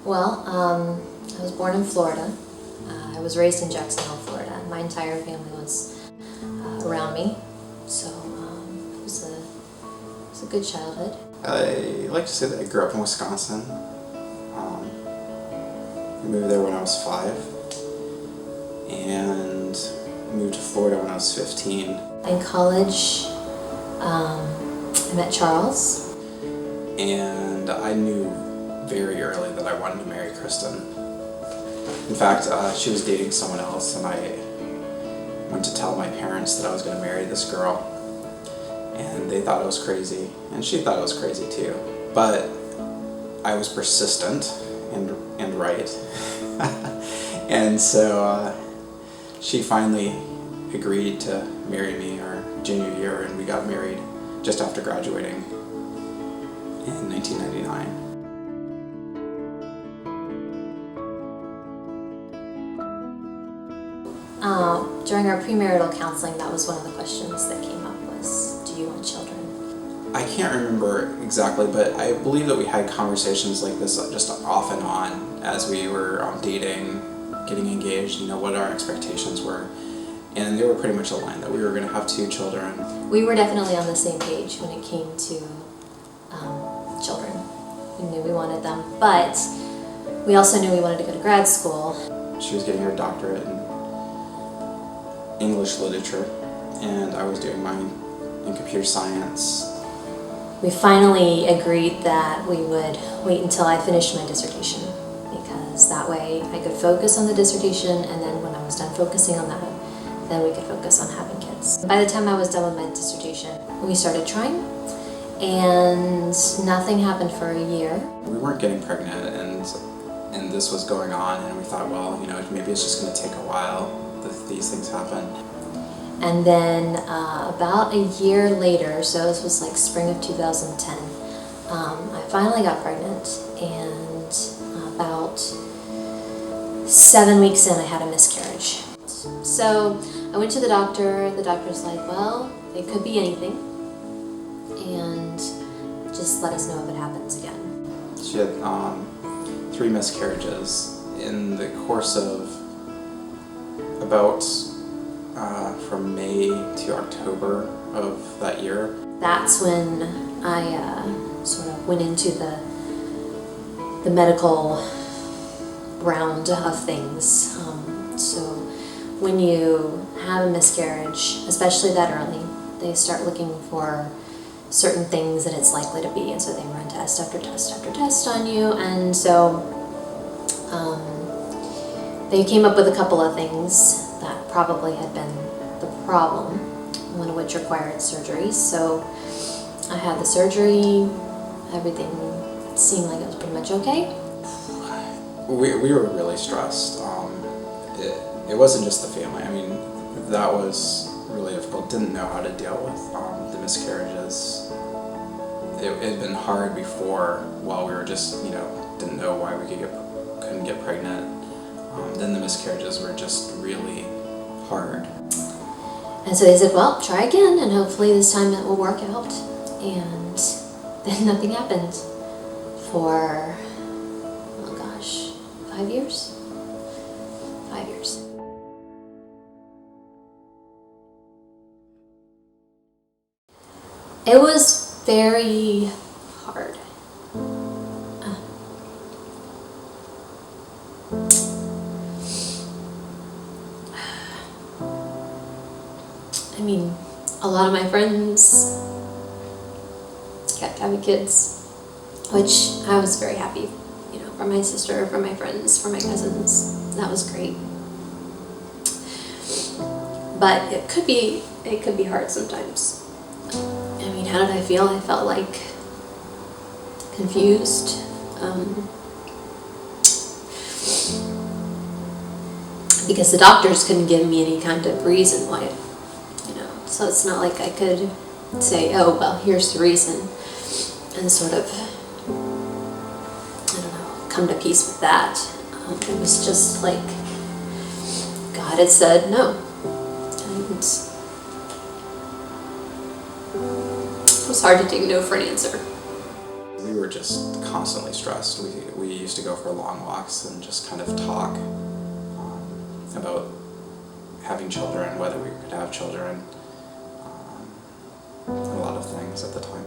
Well, I was born in Florida. I was raised in Jacksonville, Florida. My entire family was around me, so it was a good childhood. I like to say that I grew up in Wisconsin. I moved there when I was 5, and moved to Florida when I was 15. In college, I met Charles. And I knew very early that I wanted to marry Kristen. In fact, she was dating someone else, and I went to tell my parents that I was going to marry this girl. And they thought I was crazy, and she thought I was crazy too. But I was persistent and right. And so she finally agreed to marry me our junior year, and we got married just after graduating in 1999. During our premarital counseling, that was one of the questions that came up was, do you want children? I can't remember exactly, but I believe that we had conversations like this just off and on as we were dating, getting engaged, what our expectations were. And they were pretty much aligned that we were going to have 2 children. We were definitely on the same page when it came to children. We knew we wanted them, but we also knew we wanted to go to grad school. She was getting her doctorate in English literature, and I was doing mine in computer science. We finally agreed that we would wait until I finished my dissertation, because that way I could focus on the dissertation, and then when I was done focusing on that, then we could focus on having kids. By the time I was done with my dissertation, we started trying, and nothing happened for a year. We weren't getting pregnant, and this was going on, and we thought, well, maybe it's just going to take a while that these things happen. And then about a year later, so this was like spring of 2010, I finally got pregnant, and about 7 weeks in, I had a miscarriage. So I went to the doctor. The doctor's like, well, it could be anything, and just let us know if it happens again. She had 3 miscarriages in the course of about from May to October of that year. That's when I sort of went into the medical round of things. So when you have a miscarriage, especially that early, they start looking for certain things that it's likely to be, and so they run test after test after test on you, and so they came up with a couple of things that probably had been the problem, one of which required surgery. So I had the surgery, everything seemed like it was pretty much okay. We were really stressed. It wasn't just the family. That was really difficult. Didn't know how to deal with the miscarriages. It had been hard before, while we were just, didn't know why we couldn't get pregnant. Then the miscarriages were just really hard. And so they said, well, try again, and hopefully this time it will work out. And then nothing happened for, 5 years? 5 years. It was very hard. A lot of my friends kept having kids, which I was very happy, for my sister, for my friends, for my cousins. That was great. But it could be hard sometimes. How did I feel? I felt like confused. Because the doctors couldn't give me any kind of reason why, so it's not like I could say, oh, well, here's the reason, and sort of, come to peace with that. It was just like God had said no, and it was hard to take no for an answer. We were were just constantly stressed. We used to go for long walks and just kind of talk about having children, whether we could have children, a lot of things at the time.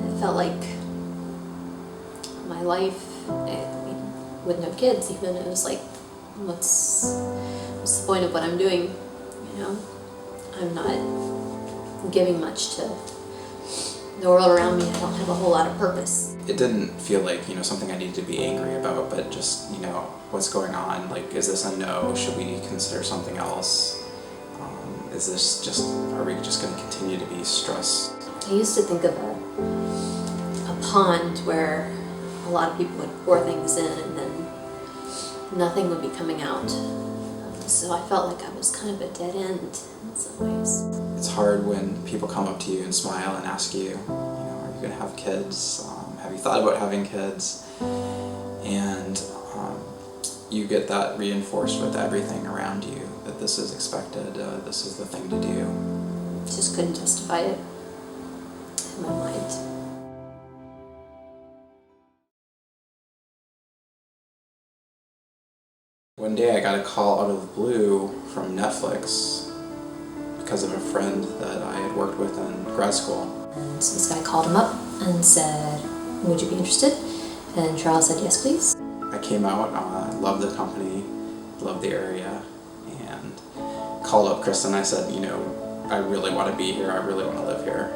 It felt like my life, I mean, with no kids even, it was like, what's the point of what I'm doing, you know? I'm not giving much to the world around me. I don't have a whole lot of purpose. It didn't feel like, something I needed to be angry about, but just, what's going on? Like, is this a no? Should we consider something else? Are we just going to continue to be stressed? I used to think of a pond where a lot of people would pour things in and then nothing would be coming out. So I felt like I was kind of a dead end in some ways. It's hard when people come up to you and smile and ask you, are you going to have kids? Have you thought about having kids? And you get that reinforced with everything around you, that this is expected, this is the thing to do. Just couldn't justify it in my mind. One day I got a call out of the blue from Netflix because of a friend that I had worked with in grad school. And so this guy called him up and said, would you be interested? And Charles said, yes, please. I came out, loved the company, loved the area, and called up Kristen. I said, I really want to be here, I really want to live here.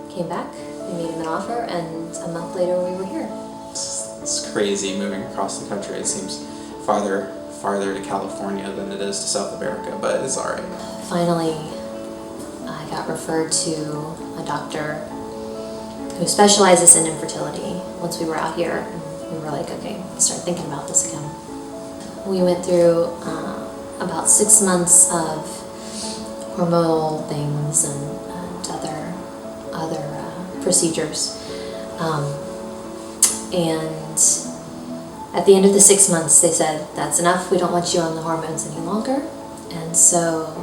Came back, we made him an offer, and a month later we were here. It's crazy moving across the country. It seems farther to California than it is to South America, but it's all right. Finally, I got referred to a doctor who specializes in infertility. Once we were out here, we were like, okay, start thinking about this again. We went through about 6 months of hormonal things and other procedures. And at the end of the 6 months, they said, that's enough, we don't want you on the hormones any longer. And so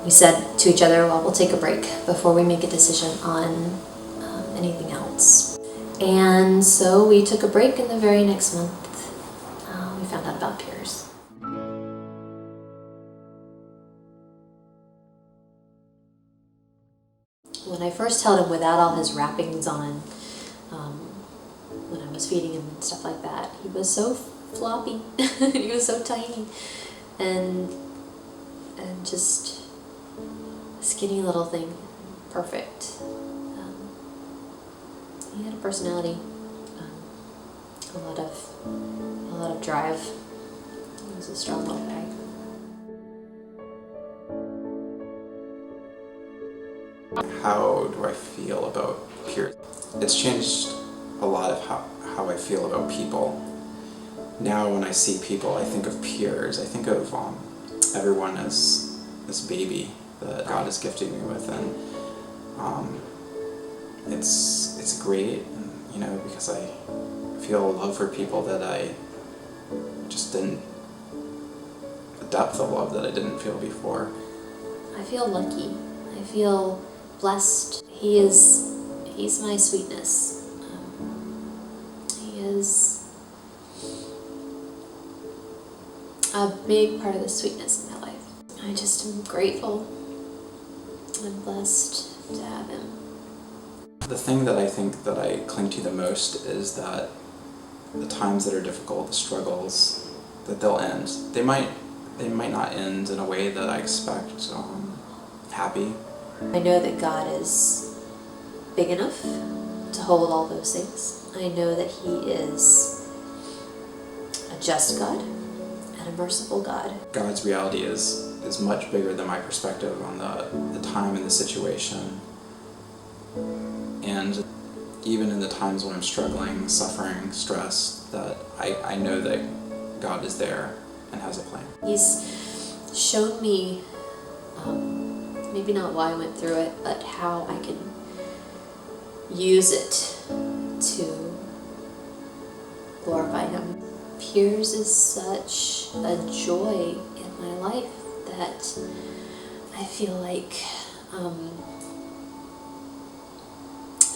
we said to each other, well, we'll take a break before we make a decision on anything else. And so we took a break, and the very next month, we found out about piers. When I first held him without all his wrappings on, when I was feeding him and stuff like that, he was so floppy. He was so tiny, and just a skinny little thing, perfect. He had a personality, a lot of drive. He was a strong little guy. How do I feel about piers? It's changed a lot of how I feel about people. Now when I see people, I think of piers. I think of everyone as this baby that God is gifting me with, and it's great, because I feel a love for people that I just didn't, a depth of love that I didn't feel before. I feel lucky. I feel blessed. He's my sweetness. He is a big part of the sweetness in my life. I just am grateful and blessed to have him. The thing that I think that I cling to the most is that the times that are difficult, the struggles, that they'll end. They might not end in a way that I expect, happy. I know that God is big enough to hold all those things. I know that He is a just God and a merciful God. God's reality is much bigger than my perspective on the time and the situation. And even in the times when I'm struggling, suffering, stressed, that I know that God is there and has a plan. He's shown me, maybe not why I went through it, but how I can use it to glorify Him. Piers is such a joy in my life that I feel like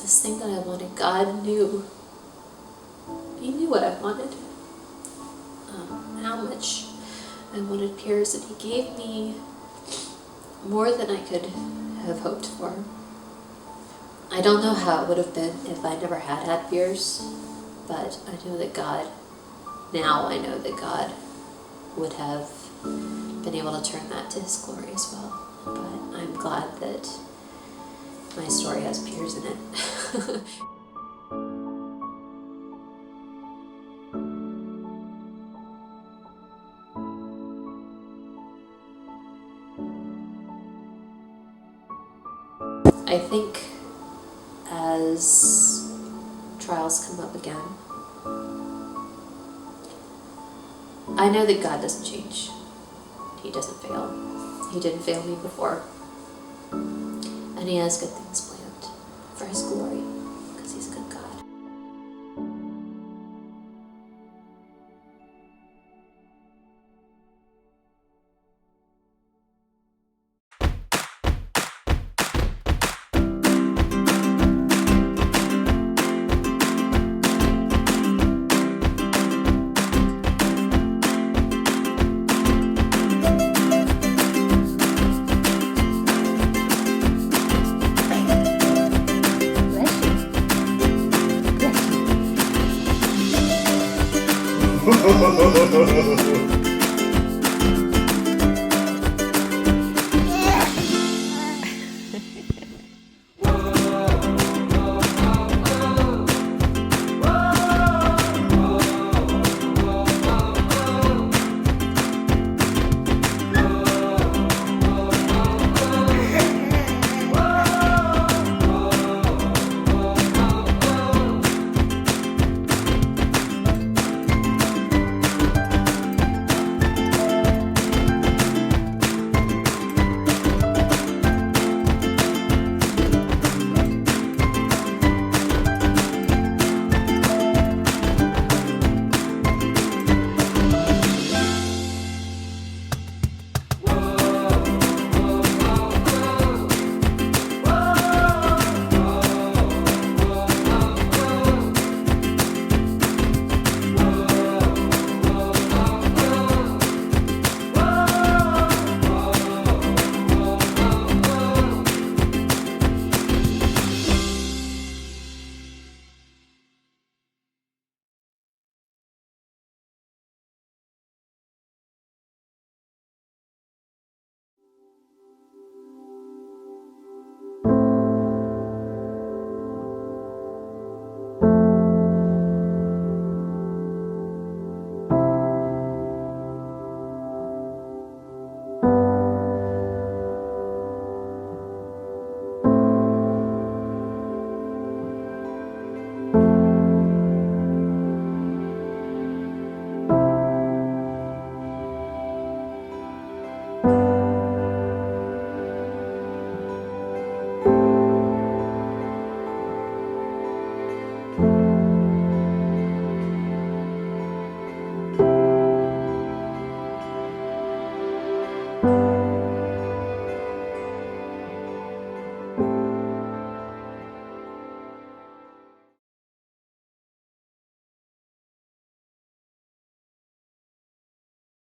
this thing that I wanted, God knew. He knew what I wanted, how much I wanted piers, and He gave me more than I could have hoped for. I don't know how it would have been if I never had piers, but I know that God, now I know that God would have been able to turn that to His glory as well. But I'm glad that my story has piers in it. I think as trials come up again, I know that God doesn't change. He doesn't fail. He didn't fail me before. And He has good things planned for His glory.